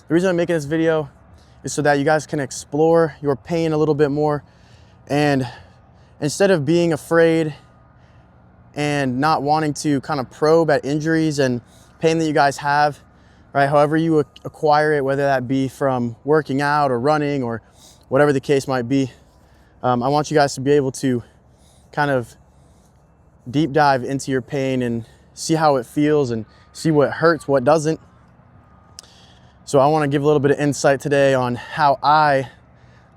The reason I'm making this video is so that you guys can explore your pain a little bit more, and instead of being afraid and not wanting to kind of probe at injuries and pain that you guys have, right? However you acquire it, whether that be from working out or running or whatever the case might be, I want you guys to be able to kind of deep dive into your pain and see how it feels and see what hurts, what doesn't. So I want to give a little bit of insight today on how I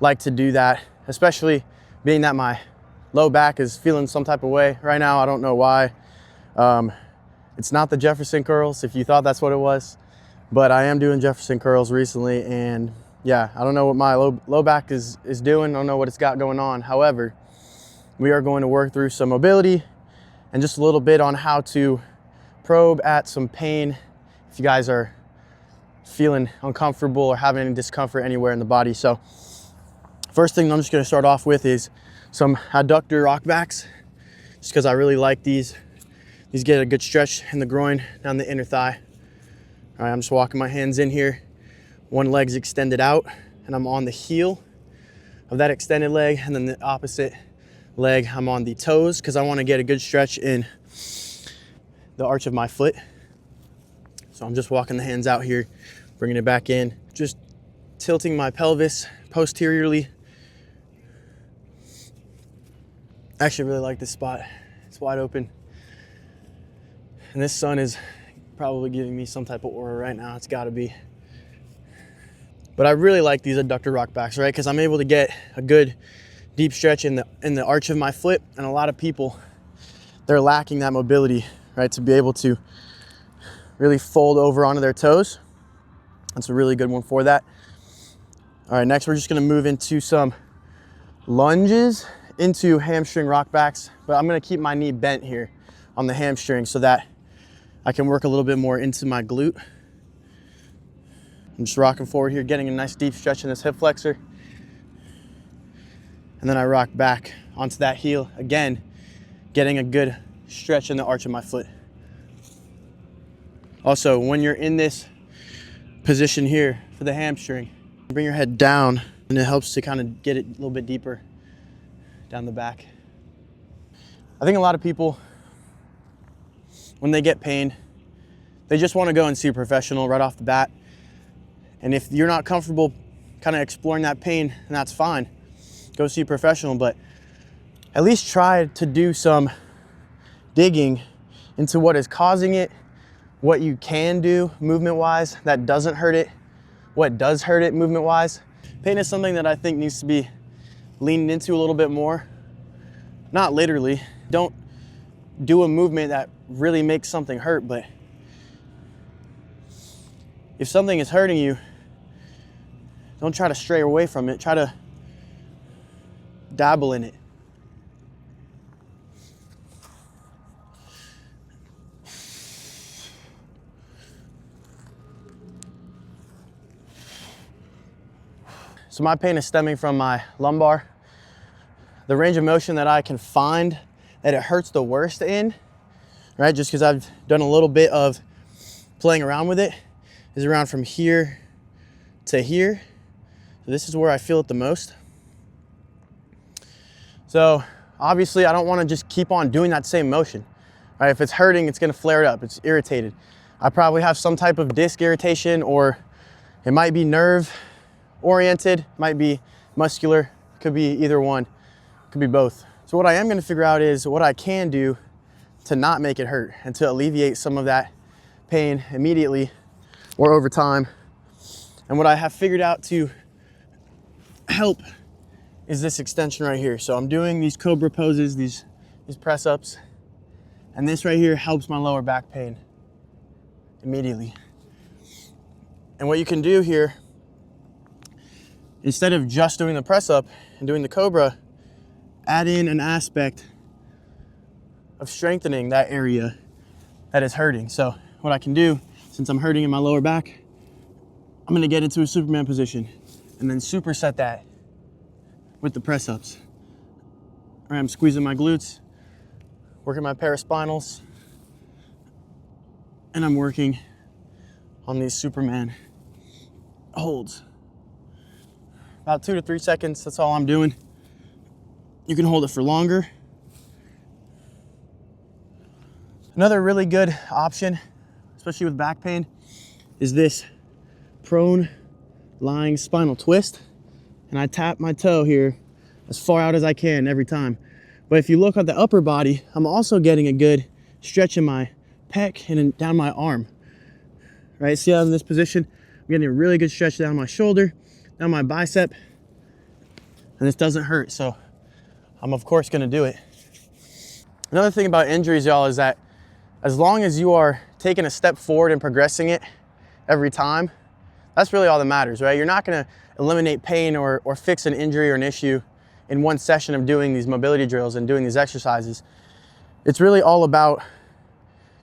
like to do that, especially being that my low back is feeling some type of way right now. I don't know why. It's not the Jefferson curls, if you thought that's what it was, but I am doing Jefferson curls recently, and yeah, I don't know what my low back is doing. I don't know what it's got going on. However, we are going to work through some mobility and just a little bit on how to probe at some pain if you guys are feeling uncomfortable or having any discomfort anywhere in the body. So first thing I'm just going to start off with is some adductor rock backs, just because I really like these. These get a good stretch in the groin down the inner thigh. All right, I'm just walking my hands in here. One leg's extended out and I'm on the heel of that extended leg, and then the opposite leg I'm on the toes because I want to get a good stretch in the arch of my foot. So I'm just walking the hands out here, bringing it back in, just tilting my pelvis posteriorly. I actually really like this spot. It's wide open. And this sun is probably giving me some type of aura right now. It's gotta be. But I really like these adductor rock backs, right? Because I'm able to get a good deep stretch in the arch of my foot. And a lot of people, they're lacking that mobility, right? To be able to really fold over onto their toes. That's a really good one for that. All right, next we're just gonna move into some lunges into hamstring rock backs, but I'm gonna keep my knee bent here on the hamstring so that I can work a little bit more into my glute. I'm just rocking forward here, getting a nice deep stretch in this hip flexor. And then I rock back onto that heel, again, getting a good stretch in the arch of my foot. Also, when you're in this position here for the hamstring, bring your head down, and it helps to kind of get it a little bit deeper down the back. I think a lot of people, when they get pain, they just want to go and see a professional right off the bat. And if you're not comfortable kind of exploring that pain, then that's fine. Go see a professional, but at least try to do some digging into what is causing it, what you can do movement-wise that doesn't hurt it, what does hurt it movement-wise. Pain is something that I think needs to be leaned into a little bit more. Not literally. Don't do a movement that really makes something hurt, but if something is hurting you, don't try to stray away from it. Try to dabble in it. So my pain is stemming from my lumbar. The range of motion that I can find that it hurts the worst in, right, just because I've done a little bit of playing around with it, is around from here to here. So this is where I feel it the most. So obviously I don't want to just keep on doing that same motion, right? If it's hurting, it's going to flare it up. It's irritated. I probably have some type of disc irritation, or it might be nerve oriented, might be muscular, could be either one, could be both. So what I am going to figure out is what I can do to not make it hurt and to alleviate some of that pain immediately or over time. And what I have figured out to help is this extension right here. So I'm doing these cobra poses, these press ups, and this right here helps my lower back pain immediately. And what you can do here, instead of just doing the press up and doing the cobra, add in an aspect of strengthening that area that is hurting. So what I can do, since I'm hurting in my lower back, I'm gonna get into a Superman position and then superset that with the press ups. All right, I'm squeezing my glutes, working my paraspinals, and I'm working on these Superman holds. About 2 to 3 seconds, that's all I'm doing. You can hold it for longer. Another really good option, especially with back pain, is this prone lying spinal twist. And I tap my toe here as far out as I can every time. But if you look at the upper body, I'm also getting a good stretch in my pec and down my arm. Right, see how in this position, I'm getting a really good stretch down my shoulder, down my bicep, and this doesn't hurt, so I'm of course gonna do it. Another thing about injuries, y'all, is that as long as you are taking a step forward and progressing it every time, that's really all that matters, right? You're not gonna eliminate pain or fix an injury or an issue in one session of doing these mobility drills and doing these exercises. It's really all about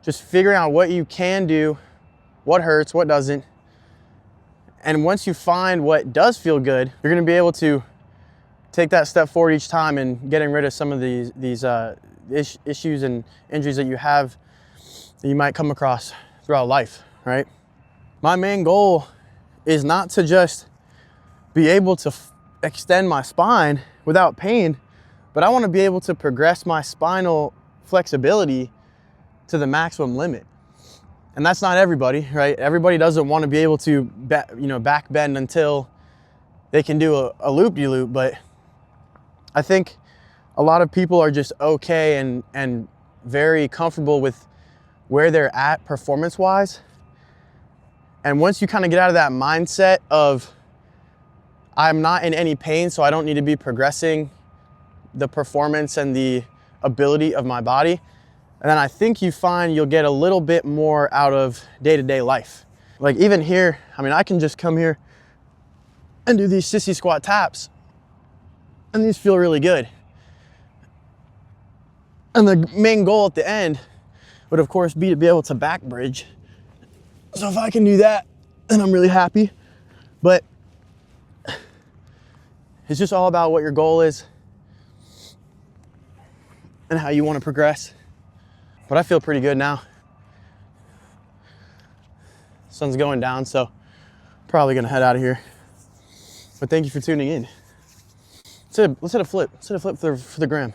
just figuring out what you can do, what hurts, what doesn't. And once you find what does feel good, you're gonna be able to take that step forward each time and getting rid of some of these issues and injuries that you have that you might come across throughout life, right? My main goal is not to just be able to extend my spine without pain, but I wanna be able to progress my spinal flexibility to the maximum limit. And that's not everybody, right? Everybody doesn't want to be able to back bend until they can do a loop-de-loop, but I think a lot of people are just okay and very comfortable with where they're at performance-wise. And once you kind of get out of that mindset of, I'm not in any pain, so I don't need to be progressing the performance and the ability of my body, and then I think you find you'll get a little bit more out of day-to-day life. Like even here, I mean, I can just come here and do these sissy squat taps, and these feel really good. And the main goal at the end would of course be to be able to back bridge. So if I can do that, then I'm really happy. But it's just all about what your goal is and how you want to progress. But I feel pretty good now. Sun's going down, so probably gonna head out of here. But thank you for tuning in. Let's hit a flip. Let's hit a flip for the gram.